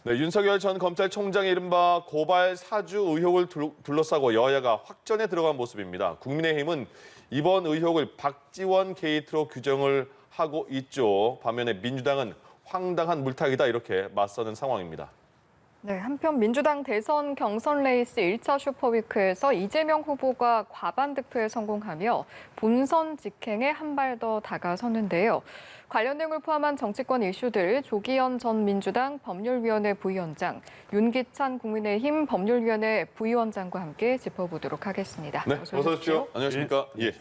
네, 윤석열 전 검찰총장의 이른바 고발 사주 의혹을 둘러싸고 여야가 확전에 들어간 모습입니다. 국민의힘은 이번 의혹을 박지원 게이트로 규정을 하고 있죠. 반면에 민주당은 황당한 물타기다 이렇게 맞서는 상황입니다. 네, 한편 민주당 대선 경선 레이스 1차 슈퍼위크에서 이재명 후보가 과반 득표에 성공하며 본선 직행에 한 발 더 다가섰는데요. 관련 내용을 포함한 정치권 이슈들 조기현 전 민주당 법률위원회 부위원장, 윤기찬 국민의힘 법률위원회 부위원장과 함께 짚어보도록 하겠습니다. 네, 어서 오십시오. 안녕하십니까? 예.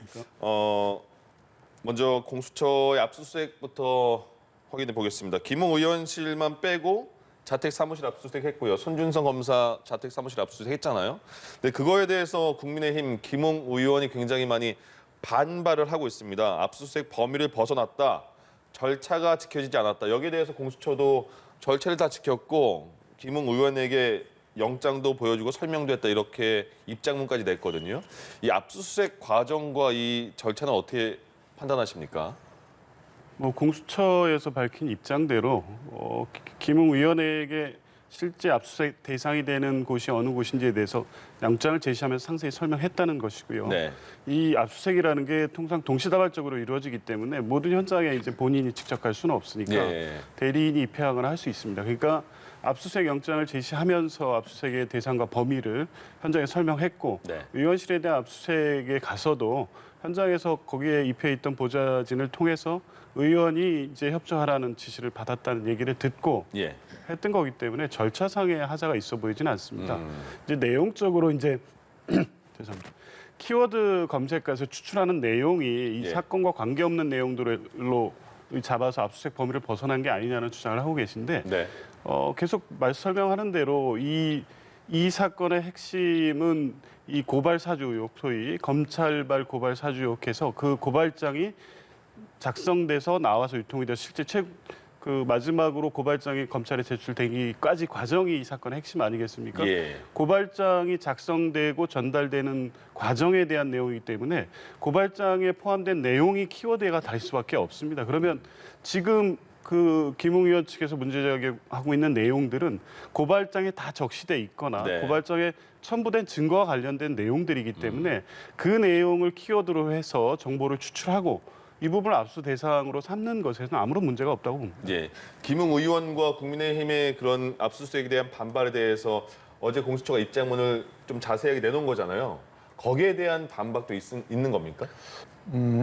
먼저 공수처의 압수수색부터 확인해 보겠습니다. 김웅 의원실만 빼고 자택 사무실 압수수색했고요. 손준성 검사 자택 사무실 압수수색했잖아요. 근데 그거에 대해서 국민의힘 김웅 의원이 굉장히 많이 반발을 하고 있습니다. 압수수색 범위를 벗어났다. 절차가 지켜지지 않았다. 여기에 대해서 공수처도 절차를 다 지켰고 김웅 의원에게 영장도 보여주고 설명도 했다. 이렇게 입장문까지 냈거든요. 이 압수수색 과정과 이 절차는 어떻게 판단하십니까? 공수처에서 밝힌 입장대로 김웅 의원에게 실제 압수수색 대상이 되는 곳이 어느 곳인지에 대해서 영장을 제시하면서 상세히 설명했다는 것이고요. 네. 이 압수수색이라는 게 통상 동시다발적으로 이루어지기 때문에 모든 현장에 이제 본인이 직접 갈 수는 없으니까 네. 대리인이 입회하거나 할 수 있습니다. 그러니까 압수수색 영장을 제시하면서 압수수색의 대상과 범위를 현장에 설명했고 네. 의원실에 대한 압수수색에 가서도 현장에서 거기에 입회해 있던 보좌진을 통해서 의원이 이제 협조하라는 지시를 받았다는 얘기를 듣고 예. 했던 거기 때문에 절차상의 하자가 있어 보이지는 않습니다. 이제 내용적으로 이제 죄송합니다. 키워드 검색과에서 추출하는 내용이 이 예. 사건과 관계없는 내용들로 잡아서 압수수색 범위를 벗어난 게 아니냐는 주장을 하고 계신데 네. 계속 설명하는 대로 이 사건의 핵심은 이 고발 사주 의혹, 소위 검찰발 고발 사주 의혹해서 그 고발장이 작성돼서 나와서 유통이 돼서 실제 마지막으로 고발장이 검찰에 제출되기까지 과정이 이 사건의 핵심 아니겠습니까? 예. 고발장이 작성되고 전달되는 과정에 대한 내용이기 때문에 고발장에 포함된 내용이 키워드가 될 수밖에 없습니다. 그러면 지금 김웅 의원 측에서 문제제기하고 있는 내용들은 고발장에 다 적시돼 있거나 네. 고발장에 첨부된 증거와 관련된 내용들이기 때문에 그 내용을 키워드로 해서 정보를 추출하고 이 부분을 압수 대상으로 삼는 것에는 아무런 문제가 없다고 봅니다. 예. 김웅 의원과 국민의힘의 그런 압수수색에 대한 반발에 대해서 어제 공수처가 입장문을 좀 자세하게 내놓은 거잖아요. 거기에 대한 반박도 있는 겁니까?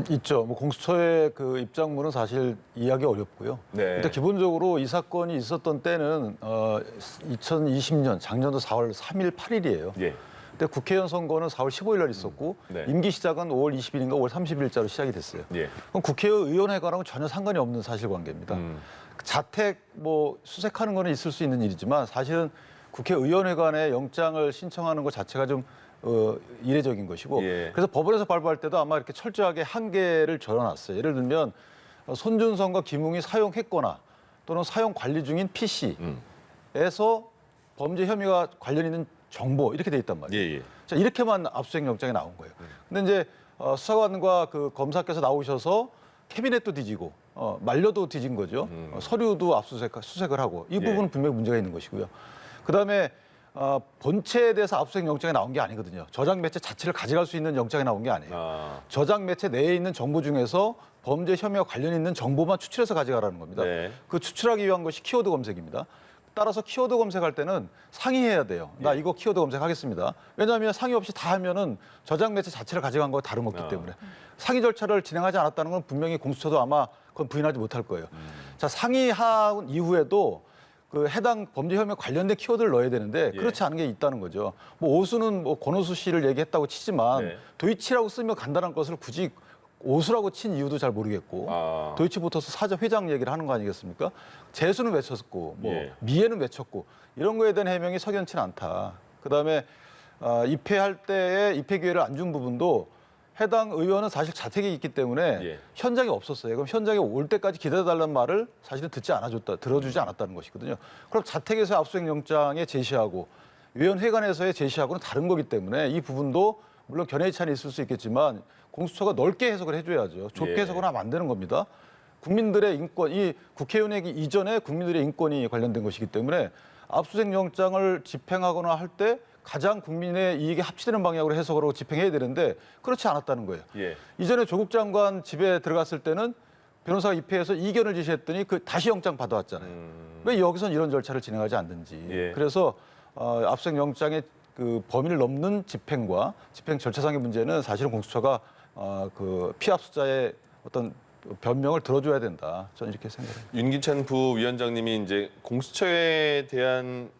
있죠. 공수처의 그 입장문은 사실 이해하기 어렵고요. 네. 근데 기본적으로 이 사건이 있었던 때는 2020년 작년도 4월 3일, 8일이에요. 예. 근데 국회의원 선거는 4월 15일 날 있었고 네. 임기 시작은 5월 20일인가 5월 30일자로 시작이 됐어요. 예. 그럼 국회의원회관하고는 전혀 상관이 없는 사실관계입니다. 자택 수색하는 거는 있을 수 있는 일이지만 사실은 국회의원회관에 영장을 신청하는 것 자체가 좀 이례적인 것이고 예. 그래서 법원에서 발부할 때도 아마 이렇게 철저하게 한계를 적어놨어요. 예를 들면 손준성과 김웅이 사용했거나 또는 사용 관리 중인 PC에서 범죄 혐의와 관련 있는 정보 이렇게 돼 있단 말이에요. 예, 예. 자, 이렇게만 압수수색 영장이 나온 거예요. 근데 이제 수사관과 그 검사께서 나오셔서 캐비넷도 뒤지고 만료도 뒤진 거죠. 서류도 수색을 하고 이 부분은 분명히 문제가 있는 것이고요. 그다음에 본체에 대해서 압수수색 영장이 나온 게 아니거든요. 저장 매체 자체를 가져갈 수 있는 영장이 나온 게 아니에요. 저장 매체 내에 있는 정보 중에서 범죄 혐의와 관련 있는 정보만 추출해서 가져가라는 겁니다. 네. 그 추출하기 위한 것이 키워드 검색입니다. 따라서 키워드 검색할 때는 상의해야 돼요. 나 이거 키워드 검색하겠습니다. 왜냐하면 상의 없이 다 하면은 저장 매체 자체를 가져간 거와 다름없기 때문에 상의 절차를 진행하지 않았다는 건 분명히 공수처도 아마 그건 부인하지 못할 거예요. 자, 상의한 이후에도 그 해당 범죄 혐의에 관련된 키워드를 넣어야 되는데 그렇지 않은 게 있다는 거죠. 오수는 권오수 씨를 얘기했다고 치지만 네. 도이치라고 쓰면 간단한 것을 굳이 오수라고 친 이유도 잘 모르겠고 도이치부터서 사자 회장 얘기를 하는 거 아니겠습니까? 재수는 외쳤고 미에는 외쳤고 이런 거에 대한 해명이 석연치 않다. 그다음에 입회할 때에 입회 기회를 안 준 부분도 해당 의원은 사실 자택에 있기 때문에 현장에 없었어요. 그럼 현장에 올 때까지 기다려달라는 말을 사실은 들어주지 않았다는 것이거든요. 그럼 자택에서 압수수색 영장에 제시하고 위원회관에서의 제시하고는 다른 거기 때문에 이 부분도 물론 견해의 차이는 있을 수 있겠지만 공수처가 넓게 해석을 해줘야죠. 좁게 해석을 하면 안 되는 겁니다. 국민들의 인권, 이 국회의원회기 이전에 국민들의 인권이 관련된 것이기 때문에 압수수색 영장을 집행하거나 할 때 가장 국민의 이익에 합치되는 방향으로 해석을 하고 집행해야 되는데 그렇지 않았다는 거예요. 예. 이전에 조국 장관 집에 들어갔을 때는 변호사가 입회해서 이견을 제시했더니 그 다시 영장 받아왔잖아요. 왜 여기서는 이런 절차를 진행하지 않는지. 예. 그래서 압수수색 영장의 그 범위를 넘는 집행과 집행 절차상의 문제는 사실은 공수처가 그 피압수자의 어떤 변명을 들어줘야 된다. 저는 이렇게 생각합니다. 윤기찬 부위원장님이 이제 공수처에 대한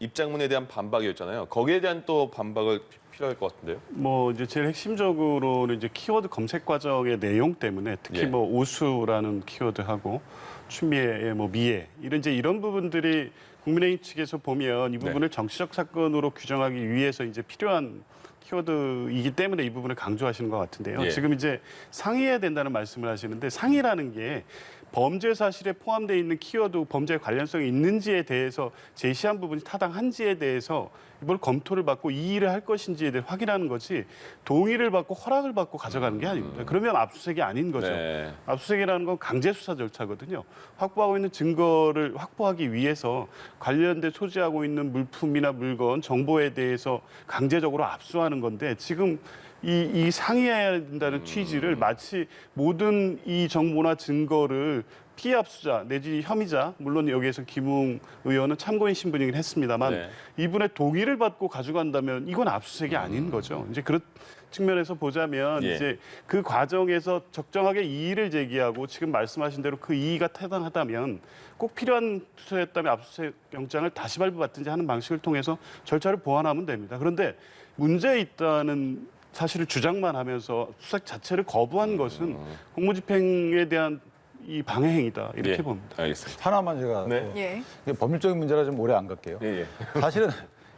입장문에 대한 반박이었잖아요. 거기에 대한 또 반박을 필요할 것 같은데요. 뭐 이제 제일 핵심적으로는 이제 키워드 검색 과정의 내용 때문에 특히 예. 뭐 오수라는 키워드하고 추미애, 뭐 미애 이런 부분들이 국민의힘 측에서 보면 이 부분을 정치적 사건으로 규정하기 위해서 이제 필요한 키워드이기 때문에 이 부분을 강조하시는 것 같은데요. 예. 지금 이제 상의해야 된다는 말씀을 하시는데 상의라는 게 범죄 사실에 포함되어 있는 키워드 범죄 관련성이 있는지에 대해서 제시한 부분이 타당한지에 대해서 이걸 검토를 받고 이의를 할 것인지에 대해 확인하는 거지 동의를 받고 허락을 받고 가져가는 게 아닙니다. 그러면 압수수색이 아닌 거죠. 네. 압수수색이라는 건 강제 수사 절차거든요. 확보하고 있는 증거를 확보하기 위해서 관련돼 소지하고 있는 물품이나 물건, 정보에 대해서 강제적으로 압수하는 건데 지금 이 상의해야 된다는 취지를 마치 모든 이 정보나 증거를 피압수자 내지 혐의자, 물론 여기에서 김웅 의원은 참고인 신분이긴 했습니다만 네. 이분의 동의를 받고 가져간다면 이건 압수수색이 아닌 거죠. 이제 그런 측면에서 보자면 예. 이제 그 과정에서 적정하게 이의를 제기하고 지금 말씀하신 대로 그 이의가 타당하다면 꼭 필요한 수사였다면 압수수색 영장을 다시 발부받든지 하는 방식을 통해서 절차를 보완하면 됩니다. 그런데 문제 있다는 사실을 주장만 하면서 수색 자체를 거부한 것은 공무집행에 대한 이 방해 행위다 이렇게 예. 봅니다. 알겠습니다. 하나만 제가 네. 또 예. 이게 법률적인 문제라 좀 오래 안 갈게요. 예, 예. 사실은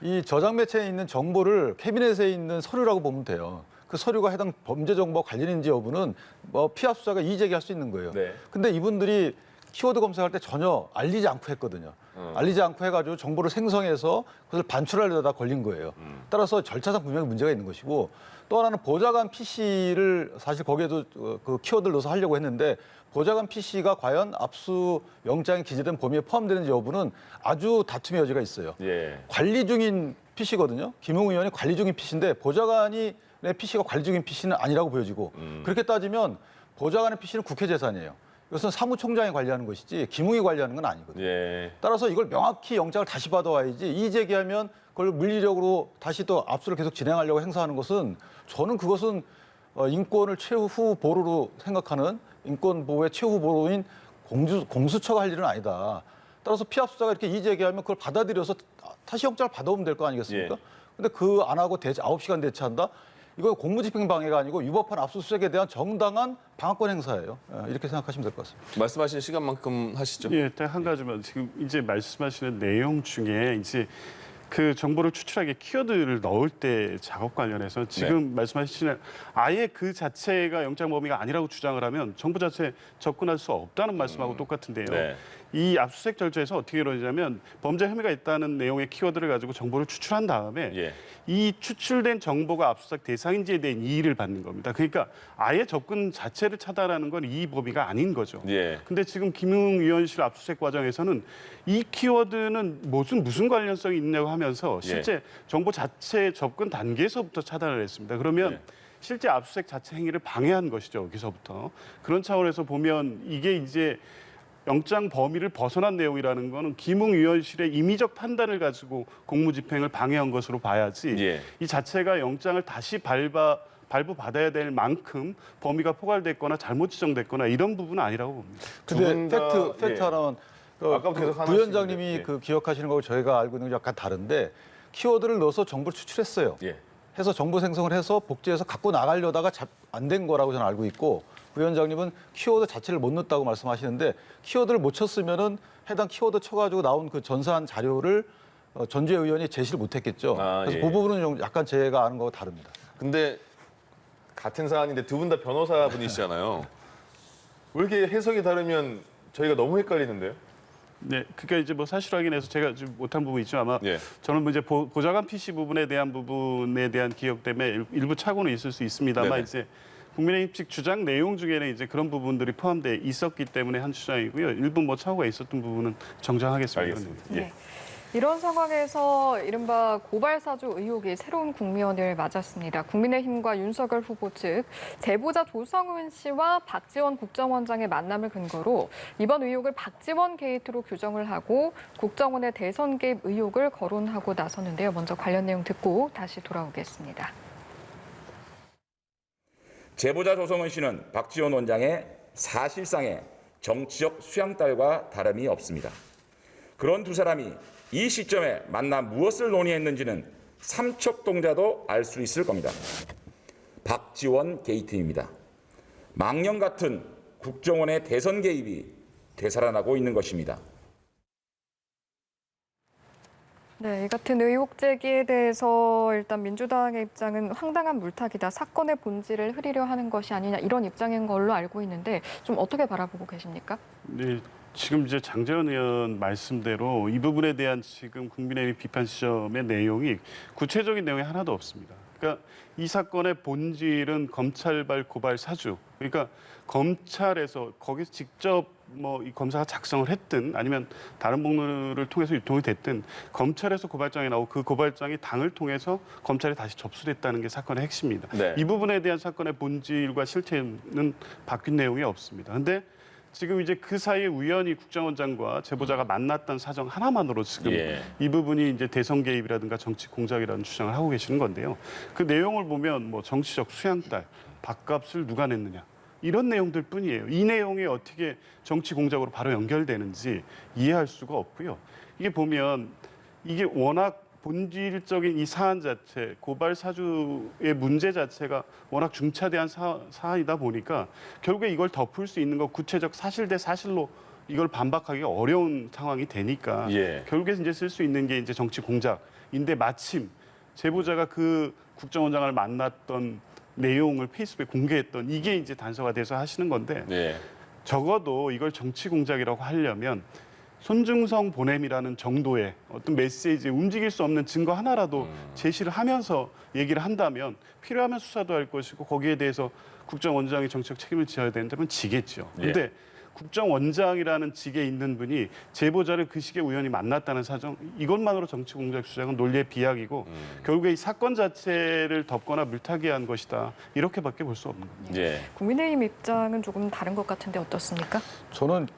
이 저장 매체에 있는 정보를 캐비넷에 있는 서류라고 보면 돼요. 그 서류가 해당 범죄 정보와 관련인지 여부는 뭐 피압 수사가 이의 제기할 수 있는 거예요. 네. 근데 이분들이 키워드 검색할 때 전혀 알리지 않고 했거든요. 알리지 않고 해가지고 정보를 생성해서 그것을 반출하려다 걸린 거예요. 따라서 절차상 분명히 문제가 있는 것이고 또 하나는 보좌관 PC를 사실 거기에도 그 키워드를 넣어서 하려고 했는데 보좌관 PC가 과연 압수 영장에 기재된 범위에 포함되는지 여부는 아주 다툼의 여지가 있어요. 예. 관리 중인 PC거든요. 김웅 의원이 관리 중인 PC인데 보좌관이 내 PC가 관리 중인 PC는 아니라고 보여지고 그렇게 따지면 보좌관의 PC는 국회 재산이에요. 이것은 사무총장이 관리하는 것이지 김웅이 관리하는 건 아니거든요. 예. 따라서 이걸 명확히 영장을 다시 받아와야지 이의 제기하면 그걸 물리력으로 다시 또 압수를 계속 진행하려고 행사하는 것은 저는 그것은 인권을 최후 보루로 생각하는 인권 보호의 최후 보루인 공수처가 할 일은 아니다. 따라서 피압 수사가 이렇게 이의 제기하면 그걸 받아들여서 다시 영장을 받아오면 될 거 아니겠습니까? 예. 근데 그 안 하고 9시간 대체한다? 이거 공무집행 방해가 아니고 위법한 압수수색에 대한 정당한 방어권 행사예요. 이렇게 생각하시면 될 것 같습니다. 말씀하신 시간만큼 하시죠. 예, 딱 한 가지만 지금 이제 말씀하시는 내용 중에 이제 그 정보를 추출하기 키워드를 넣을 때 작업 관련해서 지금 말씀하시는 아예 그 자체가 영장 범위가 아니라고 주장을 하면 정보 자체에 접근할 수 없다는 말씀하고 똑같은데요. 네. 이 압수수색 절차에서 어떻게 이루어지냐면 범죄 혐의가 있다는 내용의 키워드를 가지고 정보를 추출한 다음에 예. 이 추출된 정보가 압수수색 대상인지에 대한 이의를 받는 겁니다. 그러니까 아예 접근 자체를 차단하는 건 이 범위가 아닌 거죠. 예. 근데 지금 김웅 의원실 압수수색 과정에서는 이 키워드는 무슨 관련성이 있냐고 하면서 실제 정보 자체 접근 단계에서부터 차단을 했습니다. 그러면 실제 압수수색 자체 행위를 방해한 것이죠. 여기서부터. 그런 차원에서 보면 이게 이제 영장 범위를 벗어난 내용이라는 거는 김웅 의원실의 임의적 판단을 가지고 공무집행을 방해한 것으로 봐야지 이 자체가 영장을 다시 발부받아야 될 만큼 범위가 포괄됐거나 잘못 지정됐거나 이런 부분은 아니라고 봅니다. 근데 팩트 하나는 아까부터 계속 하나 부위원장님이 하시는데, 그 기억하시는 거고 저희가 알고 있는 게 약간 다른데 키워드를 넣어서 정보를 추출했어요. 예. 해서 정보 생성을 해서 복제해서 갖고 나가려다가 안 된 거라고 저는 알고 있고 부위원장님은 키워드 자체를 못 넣었다고 말씀하시는데 키워드를 못 쳤으면은 해당 키워드 쳐가지고 나온 그 전산 자료를 전주의 의원이 제시를 못했겠죠. 그래서 그 부분은 좀 약간 제가 아는 거하고 다릅니다. 근데 같은 사안인데 두 분 다 변호사분이시잖아요. 왜 이렇게 해석이 다르면 저희가 너무 헷갈리는데요? 네, 그러니까 이제 뭐 사실 확인해서 제가 좀 못한 부분이 있죠. 아마 예. 저는 뭐 이제 보좌관 PC 부분에 대한 기억 때문에 일부 착오는 있을 수 있습니다만 네네. 이제 국민의힘 측 주장 내용 중에는 이제 그런 부분들이 포함돼 있었기 때문에 한 주장이고요. 일부 뭐 착오가 있었던 부분은 정정하겠습니다. 알겠습니다. 네. 이런 상황에서 이른바 고발사주 의혹이 새로운 국면을 맞았습니다. 국민의힘과 윤석열 후보 측 제보자 조성은 씨와 박지원 국정원장의 만남을 근거로 이번 의혹을 박지원 게이트로 규정을 하고 국정원의 대선 개입 의혹을 거론하고 나섰는데요. 먼저 관련 내용 듣고 다시 돌아오겠습니다. 제보자 조성은 씨는 박지원 원장의 사실상의 정치적 수양딸과 다름이 없습니다. 그런 두 사람이 이 시점에 만나 무엇을 논의했는지는 삼척동자도 알 수 있을 겁니다. 박지원 게이트입니다. 망령 같은 국정원의 대선 개입이 되살아나고 있는 것입니다. 네, 이 같은 의혹 제기에 대해서 일단 민주당의 입장은 황당한 물타기다. 사건의 본질을 흐리려 하는 것이 아니냐 이런 입장인 걸로 알고 있는데 좀 어떻게 바라보고 계십니까? 네, 지금 이제 장재원 의원 말씀대로 이 부분에 대한 지금 국민의힘 비판 시점의 내용이 구체적인 내용이 하나도 없습니다. 그러니까 이 사건의 본질은 검찰발 고발 사주. 그러니까 검찰에서 거기서 직접 뭐 이 검사가 작성을 했든 아니면 다른 목록을 통해서 유통이 됐든 검찰에서 고발장이 나오고 그 고발장이 당을 통해서 검찰에 다시 접수됐다는 게 사건의 핵심입니다. 네. 이 부분에 대한 사건의 본질과 실체는 바뀐 내용이 없습니다. 근데 지금 이제 그 사이에 우연히 국정원장과 제보자가 만났던 사정 하나만으로 지금 이 부분이 이제 대선 개입이라든가 정치 공작이라는 주장을 하고 계시는 건데요. 그 내용을 보면 뭐 정치적 수양딸, 밥값을 누가 냈느냐 이런 내용들 뿐이에요. 이 내용이 어떻게 정치 공작으로 바로 연결되는지 이해할 수가 없고요. 이게 보면 이게 워낙 본질적인 이 사안 자체, 고발 사주의 문제 자체가 워낙 중차대한 사안이다 보니까 결국에 이걸 덮을 수 있는 것 구체적 사실 대 사실로 이걸 반박하기가 어려운 상황이 되니까 결국에 이제 쓸 수 있는 게 이제 정치 공작인데 마침 제보자가 그 국정원장을 만났던 내용을 페이스북에 공개했던 이게 이제 단서가 돼서 하시는 건데 적어도 이걸 정치 공작이라고 하려면 손중성 보냄이라는 정도의 어떤 메시지에 움직일 수 없는 증거 하나라도 제시를 하면서 얘기를 한다면 필요하면 수사도 할 것이고 거기에 대해서 국정원장이 정치적 책임을 져야 된다면 지겠죠. 그런데 국정원장이라는 직에 있는 분이 제보자를 그 시기에 우연히 만났다는 사정 이것만으로 정치 공작 주장은 논리의 비약이고 결국에 이 사건 자체를 덮거나 물타기한 것이다. 이렇게밖에 볼 수 없는 겁니다. 국민의힘 입장은 조금 다른 것 같은데 어떻습니까? 저는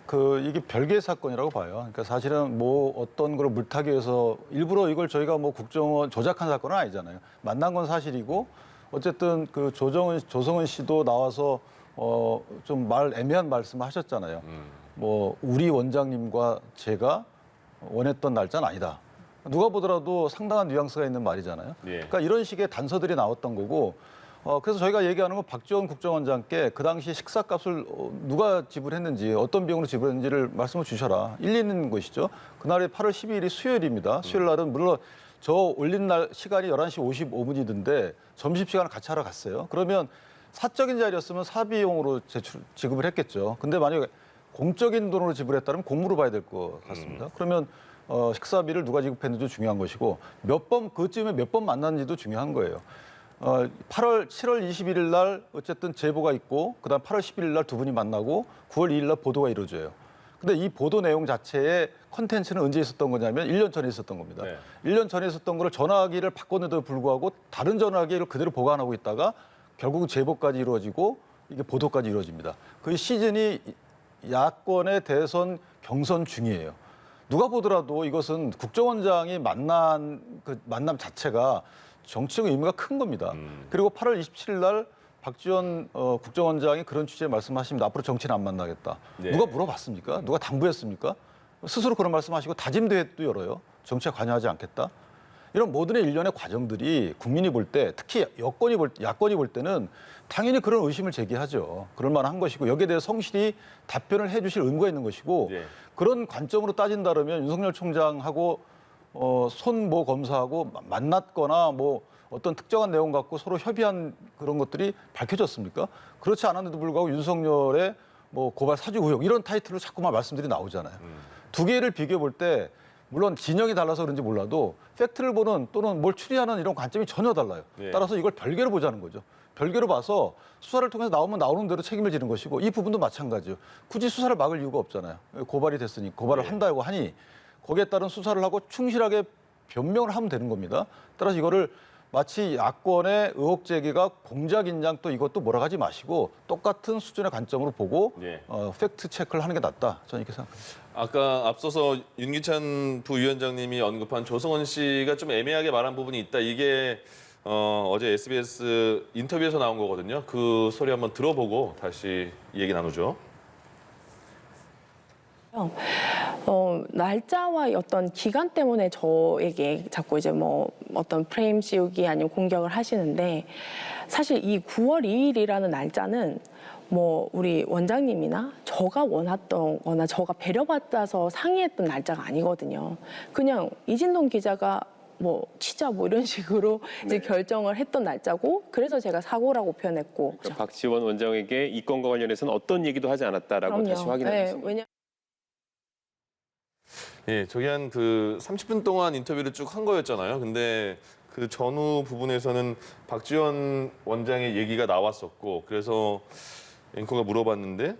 이게 별개의 사건이라고 봐요. 그러니까 사실은 뭐 어떤 걸 물타기해서 일부러 이걸 저희가 뭐 국정원 조작한 사건은 아니잖아요. 만난 건 사실이고 어쨌든 그 조성은 씨도 나와서 좀 애매한 말씀을 하셨잖아요. 뭐 우리 원장님과 제가 원했던 날짜는 아니다. 누가 보더라도 상당한 뉘앙스가 있는 말이잖아요. 그러니까 이런 식의 단서들이 나왔던 거고 그래서 저희가 얘기하는 건 박지원 국정원장께 그 당시 식사값을 누가 지불했는지 어떤 비용으로 지불했는지를 말씀을 주셔라. 일리 있는 것이죠. 그날이 8월 12일이 수요일입니다. 수요일 날은 물론 저 올린 날 시간이 11시 55분이던데 점심시간을 같이 하러 갔어요. 그러면 사적인 자리였으면 사비용으로 지급을 했겠죠. 근데 만약에 공적인 돈으로 지불했다면 공무로 봐야 될 것 같습니다. 그러면 식사비를 누가 지급했는지도 중요한 것이고 그쯤에 몇 번 만났는지도 중요한 거예요. 7월 21일 날 어쨌든 제보가 있고 그다음 8월 11일 날 두 분이 만나고 9월 2일 날 보도가 이루어져요. 근데 이 보도 내용 자체의 컨텐츠는 언제 있었던 거냐면 1년 전에 있었던 겁니다. 1년 전에 있었던 거를 전화기를 바꿨는데도 불구하고 다른 전화기를 그대로 보관하고 있다가 결국 제보까지 이루어지고 이게 보도까지 이루어집니다. 그 시즌이 야권의 대선 경선 중이에요. 누가 보더라도 이것은 국정원장이 만난 그 만남 자체가 정치적 의미가 큰 겁니다. 그리고 8월 27일 날 박지원 국정원장이 그런 취지의 말씀하십니다. 앞으로 정치는 안 만나겠다. 누가 물어봤습니까? 누가 당부했습니까? 스스로 그런 말씀하시고 다짐대회도 열어요. 정치에 관여하지 않겠다. 이런 모든 일련의 과정들이 국민이 볼 때 특히 야권이 볼 때는 당연히 그런 의심을 제기하죠. 그럴 만한 것이고 여기에 대해 성실히 답변을 해 주실 의무가 있는 것이고 그런 관점으로 따진다면 윤석열 총장하고 손모 검사하고 만났거나 뭐 어떤 특정한 내용 갖고 서로 협의한 그런 것들이 밝혀졌습니까? 그렇지 않았는데도 불구하고 윤석열의 뭐 고발 사주 의혹 이런 타이틀로 자꾸만 말씀들이 나오잖아요. 두 개를 비교해 볼 때 물론 진영이 달라서 그런지 몰라도 팩트를 보는 또는 뭘 추리하는 이런 관점이 전혀 달라요. 따라서 이걸 별개로 보자는 거죠. 별개로 봐서 수사를 통해서 나오면 나오는 대로 책임을 지는 것이고 이 부분도 마찬가지예요. 굳이 수사를 막을 이유가 없잖아요. 고발이 됐으니 고발을 한다고 하니 거기에 따른 수사를 하고 충실하게 변명을 하면 되는 겁니다. 따라서 이거를 마치 야권의 의혹 제기가 공작 인장 또 이것도 몰아가지 마시고 똑같은 수준의 관점으로 보고 예. 팩트 체크를 하는 게 낫다. 저는 이렇게 생각합니다. 아까 앞서서 윤기찬 부위원장님이 언급한 조성은 씨가 좀 애매하게 말한 부분이 있다. 이게 어제 SBS 인터뷰에서 나온 거거든요. 그 소리 한번 들어보고 다시 얘기 나누죠. 날짜와 어떤 기간 때문에 저에게 자꾸 이제 뭐 어떤 프레임 씌우기 아니면 공격을 하시는데 사실 이 9월 2일이라는 날짜는 뭐 우리 원장님이나 저가 원했던 거나 저가 배려받아서 상의했던 날짜가 아니거든요. 그냥 이진동 기자가 뭐 치자 뭐 이런 식으로 이제 결정을 했던 날짜고 그래서 제가 사고라고 표현했고 그러니까 박지원 원장에게 이 건과 관련해서는 어떤 얘기도 하지 않았다라고 다시 확인하셨습니다. 왜냐 예, 저기 한 그 30분 동안 인터뷰를 쭉 한 거였잖아요. 근데 그 전후 부분에서는 박지원 원장의 얘기가 나왔었고 그래서 앵커가 물어봤는데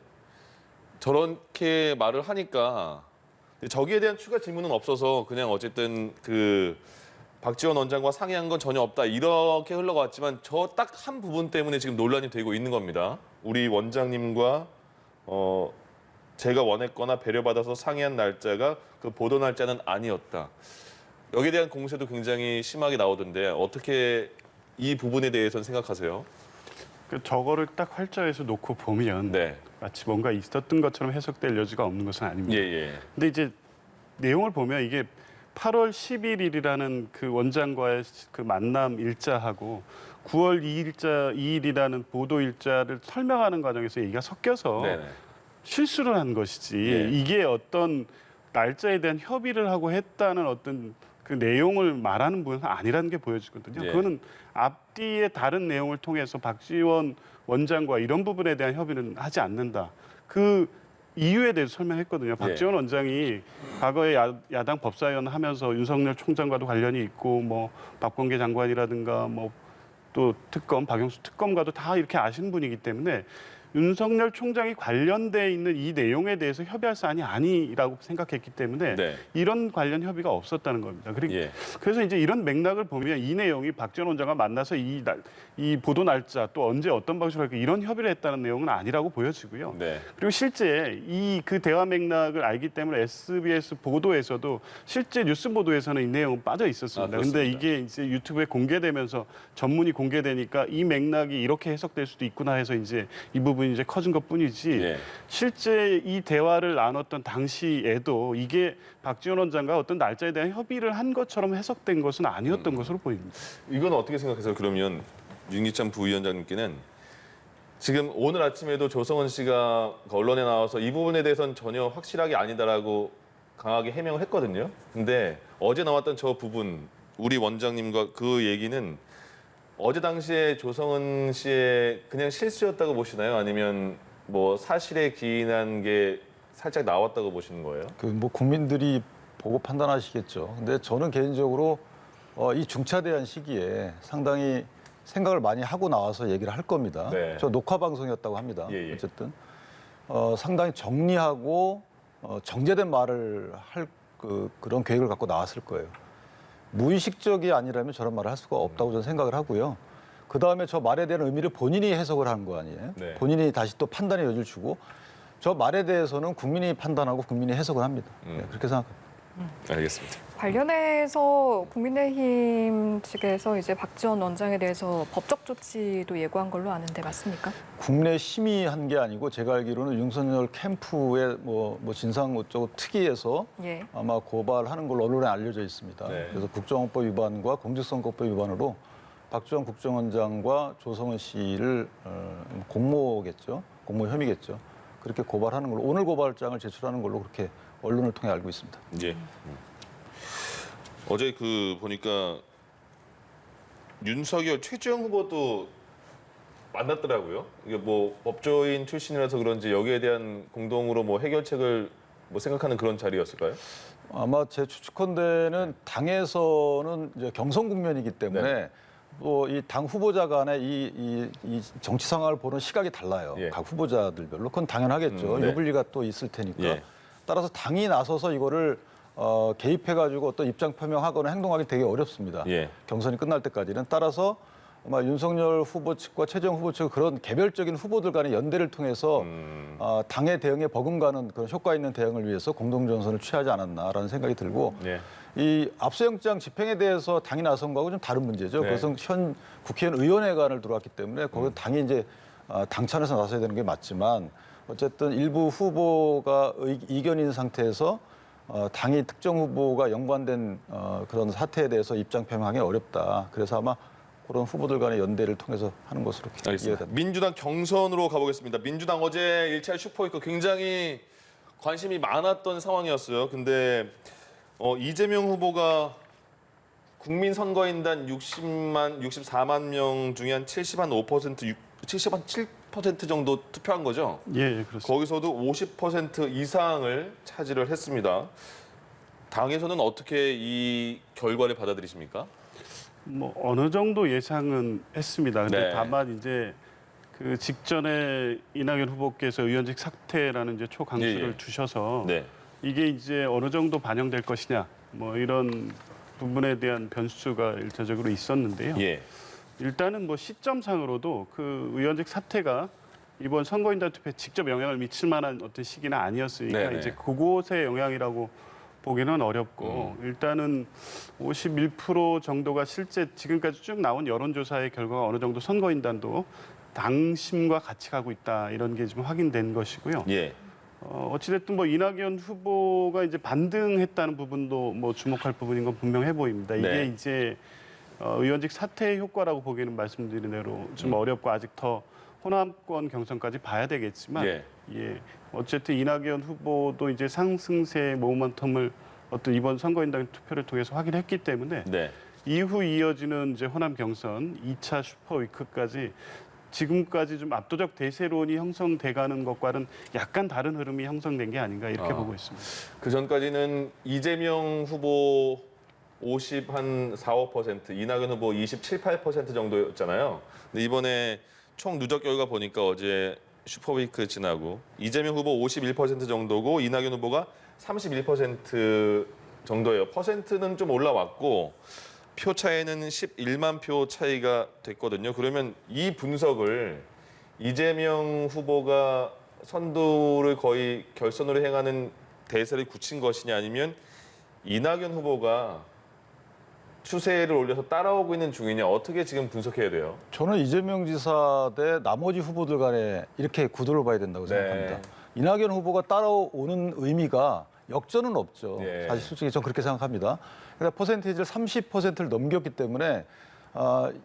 저렇게 말을 하니까 저기에 대한 추가 질문은 없어서 그냥 어쨌든 그 박지원 원장과 상의한 건 전혀 없다 이렇게 흘러갔지만 저 딱 한 부분 때문에 지금 논란이 되고 있는 겁니다. 우리 원장님과 제가 원했거나 배려받아서 상의한 날짜가 그 보도 날짜는 아니었다. 여기에 대한 공세도 굉장히 심하게 나오던데 어떻게 이 부분에 대해서는 생각하세요? 저거를 딱 활자에서 놓고 보면 네. 마치 뭔가 있었던 것처럼 해석될 여지가 없는 것은 아닙니다. 예. 근데 이제 내용을 보면 이게 8월 11일이라는 그 원장과의 그 만남 일자하고 9월 2일이라는 보도 일자를 설명하는 과정에서 얘기가 섞여서 네네. 실수를 한 것이지 예. 이게 어떤 날짜에 대한 협의를 하고 했다는 어떤 그 내용을 말하는 부분은 아니라는 게 보여지거든요. 예. 그거는 앞뒤의 다른 내용을 통해서 박지원 원장과 이런 부분에 대한 협의는 하지 않는다. 그 이유에 대해서 설명했거든요. 박지원 원장이 과거에 야당 법사위원 하면서 윤석열 총장과도 관련이 있고 뭐 박범계 장관이라든가 뭐 또 특검, 박영수 특검과도 다 이렇게 아시는 분이기 때문에 윤석열 총장이 관련돼 있는 이 내용에 대해서 협의할 사안이 아니라고 생각했기 때문에 네. 이런 관련 협의가 없었다는 겁니다. 예. 그래서 이제 이런 맥락을 보면 이 내용이 박지원 원장과 만나서 이 보도 날짜 또 언제 어떤 방식으로 할까 이런 협의를 했다는 내용은 아니라고 보여지고요. 네. 그리고 실제 그 대화 맥락을 알기 때문에 SBS 보도에서도 실제 뉴스 보도에서는 이 내용은 빠져 있었습니다. 그렇습니다. 근데 이게 이제 유튜브에 공개되면서 전문이 공개되니까 이 맥락이 이렇게 해석될 수도 있구나 해서 이제 이 부분이 이제 커진 것뿐이지 예. 실제 이 대화를 나눴던 당시에도 이게 박지원 원장과 어떤 날짜에 대한 협의를 한 것처럼 해석된 것은 아니었던 것으로 보입니다. 이건 어떻게 생각하세요? 그러면 윤기찬 부위원장님께는 지금 오늘 아침에도 조성은 씨가 언론에 나와서 이 부분에 대해서는 전혀 확실하게 아니다라고 강하게 해명을 했거든요. 근데 어제 나왔던 저 부분 우리 원장님과 그 얘기는 어제 당시에 조성은 씨의 그냥 실수였다고 보시나요? 아니면 뭐 사실에 기인한 게 살짝 나왔다고 보시는 거예요? 그 뭐 국민들이 보고 판단하시겠죠. 근데 저는 개인적으로 이 중차대한 시기에 상당히 생각을 많이 하고 나와서 얘기를 할 겁니다. 네. 저 녹화 방송이었다고 합니다. 예. 어쨌든 상당히 정리하고 정제된 말을 할 그런 계획을 갖고 나왔을 거예요. 무의식적이 아니라면 저런 말을 할 수가 없다고 저는 생각을 하고요. 그 다음에 저 말에 대한 의미를 본인이 해석을 하는 거 아니에요? 네. 본인이 다시 또 판단의 여지를 주고 저 말에 대해서는 국민이 판단하고 국민이 해석을 합니다. 네, 그렇게 생각합니다. 알겠습니다. 관련해서 국민의힘 측에서 이제 박지원 원장에 대해서 법적 조치도 예고한 걸로 아는데 맞습니까? 국내 심의한 게 아니고 제가 알기로는 윤석열 캠프의 뭐 진상 어쩌고 특위에서 예. 아마 고발하는 걸로 언론에 알려져 있습니다. 네. 그래서 국정원법 위반과 공직선거법 위반으로 박지원 국정원장과 조성은 씨를 공모 혐의겠죠. 그렇게 고발하는 걸로 오늘 고발장을 제출하는 걸로 그렇게 언론을 통해 알고 있습니다. 예. 어제 그 보니까 윤석열 최재형 후보도 만났더라고요. 이게 뭐 법조인 출신이라서 그런지 여기에 대한 공동으로 뭐 해결책을 뭐 생각하는 그런 자리였을까요? 아마 제 추측컨대는 당에서는 이제 경선 국면이기 때문에 네. 또 이 당 후보자 간의 이 정치 상황을 보는 시각이 달라요. 예. 각 후보자들별로. 그건 당연하겠죠. 네. 유불리가 또 있을 테니까. 예. 따라서 당이 나서서 이거를 개입해가지고 어떤 입장 표명하거나 행동하기 되게 어렵습니다. 예. 경선이 끝날 때까지는. 따라서 아마 윤석열 후보 측과 최재형 후보 측 그런 개별적인 후보들 간의 연대를 통해서 당의 대응에 버금가는 그런 효과 있는 대응을 위해서 공동전선을 취하지 않았나라는 생각이 들고 네. 이 압수영장 집행에 대해서 당이 나선 거하고 좀 다른 문제죠. 네. 그것은 현 국회의원 의원회관을 들어왔기 때문에 거기 당이 이제 당찬에서 나서야 되는 게 맞지만 어쨌든 일부 후보가 이견인 상태에서 당이 특정 후보가 연관된 그런 사태에 대해서 입장 표명하기 어렵다. 그래서 아마 그런 후보들 간의 연대를 통해서 하는 것으로 이해가 알겠습니다. 됩니다. 민주당 경선으로 가보겠습니다. 민주당 어제 1차 슈퍼위크 굉장히 관심이 많았던 상황이었어요. 근데 이재명 후보가 국민 선거인단 64만 명 중에 한 70한 7% 정도 투표한 거죠. 예, 그렇습니다. 거기서도 50% 이상을 차지를 했습니다. 당에서는 어떻게 이 결과를 받아들이십니까? 뭐 어느 정도 예상은 했습니다. 근데 네. 다만 이제 그 직전에 이낙연 후보께서 의원직 사퇴라는 이제 초강수를 예, 예. 두셔서 네. 이게 이제 어느 정도 반영될 것이냐 뭐 이런 부분에 대한 변수가 일차적으로 있었는데요. 예. 일단은 뭐 시점상으로도 그 의원직 사퇴가 이번 선거인단 투표에 직접 영향을 미칠 만한 어떤 시기는 아니었으니까 네네. 이제 그곳의 영향이라고 보기는 어렵고 일단은 51% 정도가 실제 지금까지 쭉 나온 여론조사의 결과가 어느 정도 선거인단도 당심과 같이 가고 있다 이런 게 좀 확인된 것이고요. 예. 어찌됐든 뭐 이낙연 후보가 이제 반등했다는 부분도 뭐 주목할 부분인 건 분명해 보입니다. 이게 네. 이제 의원직 사퇴의 효과라고 보기에는 말씀드린 대로 좀 어렵고 아직 더 호남권 경선까지 봐야 되겠지만 예. 예. 어쨌든 이낙연 후보도 이제 상승세의 모멘텀을 어떤 이번 선거인단 투표를 통해서 확인했기 때문에 네. 이후 이어지는 이제 호남 경선 2차 슈퍼위크까지 지금까지 좀 압도적 대세론이 형성돼가는 것과는 약간 다른 흐름이 형성된 게 아닌가 이렇게 보고 있습니다. 그 전까지는 이재명 후보 50한 4~5%, 이낙연 후보 27~8% 정도였잖아요. 근데 이번에 총 누적 결과 보니까 어제 슈퍼위크 지나고 이재명 후보 51% 정도고 이낙연 후보가 31% 정도예요. 퍼센트는 좀 올라왔고 표 차이는 11만 표 차이가 됐거든요. 그러면 이 분석을 이재명 후보가 선두를 거의 결선으로 행하는 대세를 굳힌 것이냐 아니면 이낙연 후보가 추세를 올려서 따라오고 있는 중이냐 어떻게 지금 분석해야 돼요? 저는 이재명 지사 대 나머지 후보들 간에 이렇게 구도를 봐야 된다고 생각합니다. 이낙연 후보가 따라오는 의미가 역전은 없죠. 예. 사실 솔직히 저는 그렇게 생각합니다. 그러니까 퍼센테이지를 30%를 넘겼기 때문에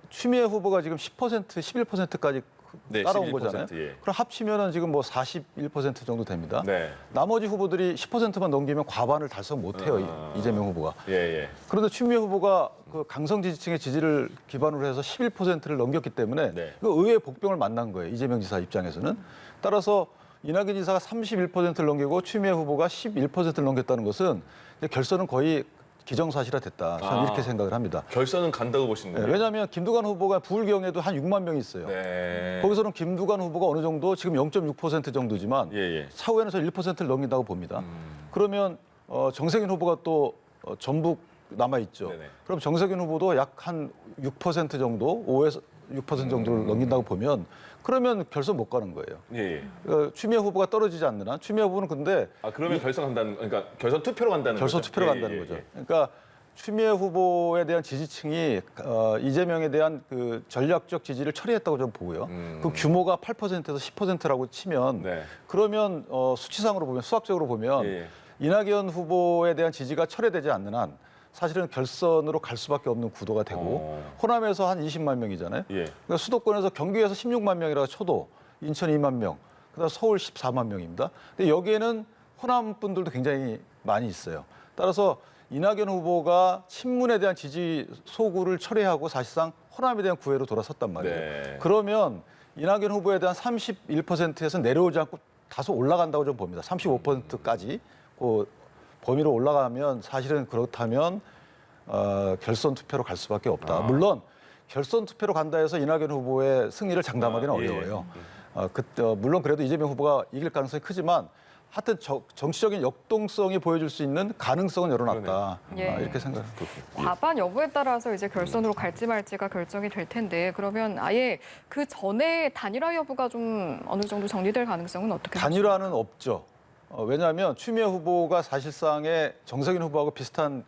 추미애 후보가 지금 10%, 11%까지 네, 따라온 11%, 거잖아요. 예. 그럼 합치면은 지금 뭐 41% 정도 됩니다. 네. 나머지 후보들이 10%만 넘기면 과반을 달성 못해요. 이재명 후보가. 예, 예. 그런데 추미애 후보가 그 강성 지지층의 지지를 기반으로 해서 11%를 넘겼기 때문에 네. 그 의외의 복병을 만난 거예요. 이재명 지사 입장에서는. 따라서 이낙연 지사가 31%를 넘기고 추미애 후보가 11%를 넘겼다는 것은 이제 결선은 거의 기정사실화 됐다. 저는 이렇게 생각을 합니다. 결선은 간다고 보시는 거예요? 왜냐하면 김두관 후보가 부울경에도 한 6만 명이 있어요. 네. 거기서는 김두관 후보가 어느 정도 지금 0.6% 정도지만 예, 예. 차후에는 저 1%를 넘긴다고 봅니다. 그러면 정세균 후보가 또 전북 남아 있죠. 네네. 그럼 정세균 후보도 약 한 6% 정도, 5에서 6% 정도를 넘긴다고 보면 그러면 결선 못 가는 거예요. 예, 예. 추미애 후보가 떨어지지 않는 한 추미애 후보는 근데 아 그러면 결선 간다는 그러니까 결선 투표로 간다는 결선 거죠? 투표로 예, 간다는 예, 거죠. 예. 그러니까 추미애 후보에 대한 지지층이 이재명에 대한 그 전략적 지지를 처리했다고 저는 보고요. 그 규모가 8%에서 10%라고 치면 네. 그러면 수치상으로 보면 수학적으로 보면 예. 이낙연 후보에 대한 지지가 철회되지 않는 한 사실은 결선으로 갈 수밖에 없는 구도가 되고 호남에서 한 20만 명이잖아요. 예. 그러니까 수도권에서 경기에서 16만 명이라고 쳐도 인천 2만 명, 그다음 서울 14만 명입니다. 근데 여기에는 호남 분들도 굉장히 많이 있어요. 따라서 이낙연 후보가 친문에 대한 지지 소구를 처리하고 사실상 호남에 대한 구애로 돌아섰단 말이에요. 네. 그러면 이낙연 후보에 대한 31%에서 내려오지 않고 다소 올라간다고 좀 봅니다. 35%까지 그 범위로 올라가면 사실은 그렇다면 결선 투표로 갈 수밖에 없다. 물론 결선 투표로 간다 해서 이낙연 후보의 승리를 장담하기는 어려워요. 물론 그래도 이재명 후보가 이길 가능성이 크지만 하여튼 정치적인 역동성이 보여줄 수 있는 가능성은 열어놨다. 예. 이렇게 생각합니다. 과반 여부에 따라서 이제 결선으로 갈지 말지가 결정이 될 텐데 그러면 아예 그 전에 단일화 여부가 좀 어느 정도 정리될 가능성은 어떻게 단일화는 없죠. 왜냐하면 추미애 후보가 사실상의 정세균 후보하고 비슷한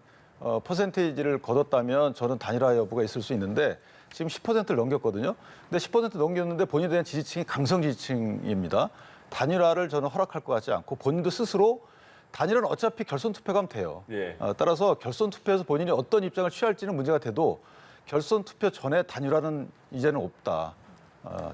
퍼센테이지를 거뒀다면 저는 단일화 여부가 있을 수 있는데 지금 10%를 넘겼거든요. 근데 10% 넘겼는데 본인에 대한 지지층이 강성 지지층입니다. 단일화를 저는 허락할 것 같지 않고 본인도 스스로 단일화는 어차피 결선 투표가 하면 돼요. 예. 따라서 결선 투표에서 본인이 어떤 입장을 취할지는 문제가 돼도 결선 투표 전에 단일화는 이제는 없다.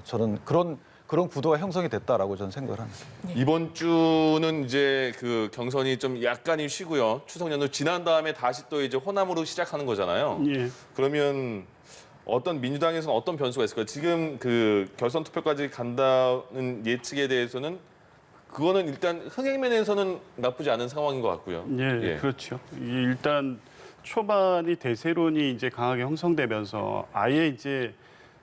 저는 그런 구도가 형성이 됐다라고 저는 생각을 합니다. 이번 주는 이제 그 경선이 좀 약간이 쉬고요. 추석 연휴 지난 다음에 다시 또 이제 호남으로 시작하는 거잖아요. 예. 그러면 어떤 민주당에서는 어떤 변수가 있을까요? 지금 그 결선 투표까지 간다는 예측에 대해서는 그거는 일단 흥행면에서는 나쁘지 않은 상황인 것 같고요. 예, 그렇죠. 일단 초반이 대세론이 이제 강하게 형성되면서 아예 이제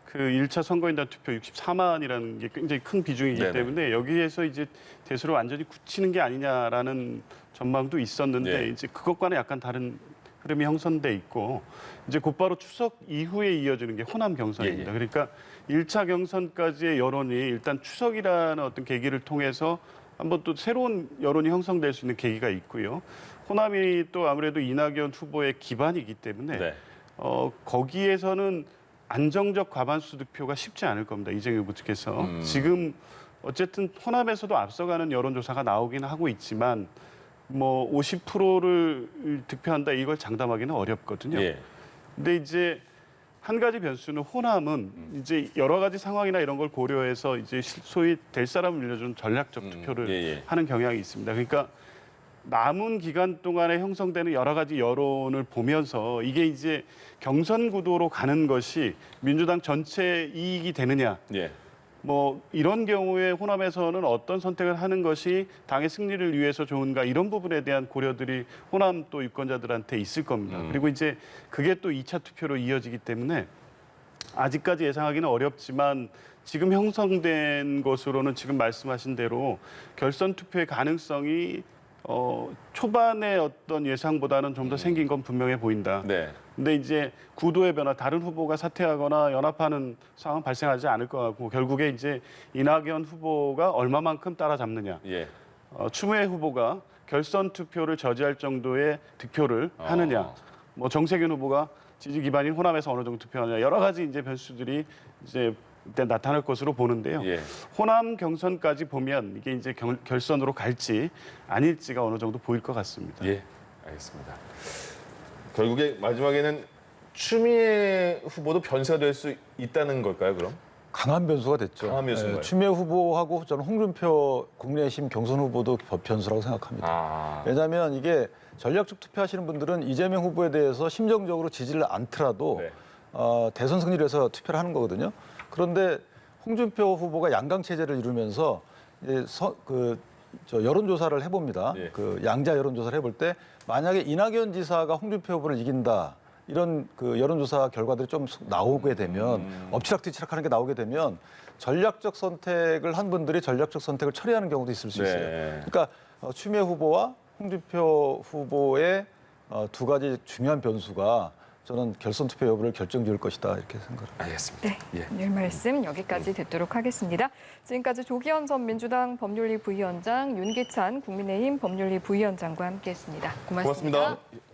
그 1차 선거인단 투표 64만이라는 게 굉장히 큰 비중이기 네네. 때문에 여기에서 이제 대세로 완전히 굳히는 게 아니냐라는 전망도 있었는데 네. 이제 그것과는 약간 다른 흐름이 형성돼 있고 이제 곧바로 추석 이후에 이어지는 게 호남 경선입니다. 예. 그러니까 1차 경선까지의 여론이 일단 추석이라는 어떤 계기를 통해서 한번 또 새로운 여론이 형성될 수 있는 계기가 있고요. 호남이 또 아무래도 이낙연 후보의 기반이기 때문에 네. 거기에서는 안정적 과반수 득표가 쉽지 않을 겁니다. 이재명 후보 측에서. 지금 어쨌든 호남에서도 앞서가는 여론조사가 나오긴 하고 있지만 뭐 50%를 득표한다 이걸 장담하기는 어렵거든요. 예. 근데 이제 한 가지 변수는 호남은 이제 여러 가지 상황이나 이런 걸 고려해서 이제 소위 될 사람을 밀려준 전략적 투표를 하는 경향이 있습니다. 그러니까 남은 기간 동안에 형성되는 여러 가지 여론을 보면서 이게 이제 경선 구도로 가는 것이 민주당 전체 이익이 되느냐. 예. 뭐 이런 경우에 호남에서는 어떤 선택을 하는 것이 당의 승리를 위해서 좋은가 이런 부분에 대한 고려들이 호남 또 유권자들한테 있을 겁니다. 그리고 이제 그게 또 2차 투표로 이어지기 때문에 아직까지 예상하기는 어렵지만 지금 형성된 것으로는 지금 말씀하신 대로 결선 투표의 가능성이 초반의 어떤 예상보다는 좀 더 생긴 건 분명해 보인다. 네. 근데 이제 구도의 변화, 다른 후보가 사퇴하거나 연합하는 상황 발생하지 않을 것 같고 결국에 이제 이낙연 후보가 얼마만큼 따라잡느냐. 예. 추미애 후보가 결선 투표를 저지할 정도의 득표를 하느냐. 뭐 정세균 후보가 지지 기반인 호남에서 어느 정도 투표하느냐. 여러 가지 이제 변수들이 이제 이때 나타날 것으로 보는데요. 예. 호남 경선까지 보면 이게 이제 결선으로 갈지 아닐지가 어느 정도 보일 것 같습니다. 예. 알겠습니다. 결국에 마지막에는 추미애 후보도 변수가 될 수 있다는 걸까요, 그럼? 강한 변수가 됐죠. 강한 변수인가요? 추미애 후보하고 저는 홍준표 국민의힘 경선 후보도 변수라고 생각합니다. 왜냐하면 이게 전략적 투표하시는 분들은 이재명 후보에 대해서 심정적으로 지지를 않더라도 네. 대선 승리를 해서 투표를 하는 거거든요. 그런데 홍준표 후보가 양강 체제를 이루면서 이제 여론조사를 해봅니다. 예. 그 양자 여론조사를 해볼 때 만약에 이낙연 지사가 홍준표 후보를 이긴다. 이런 그 여론조사 결과들이 좀 나오게 되면 엎치락뒤치락하는 게 나오게 되면 전략적 선택을 한 분들이 전략적 선택을 처리하는 경우도 있을 수 있어요. 네. 그러니까 추미애 후보와 홍준표 후보의 두 가지 중요한 변수가 저는 결선 투표 여부를 결정지을 것이다 이렇게 생각합니다. 알겠습니다. 네, 오늘 말씀 여기까지 듣도록 하겠습니다. 지금까지 조기현 전 민주당 법률리 부위원장, 윤기찬 국민의힘 법률리 부위원장과 함께했습니다. 고맙습니다. 고맙습니다.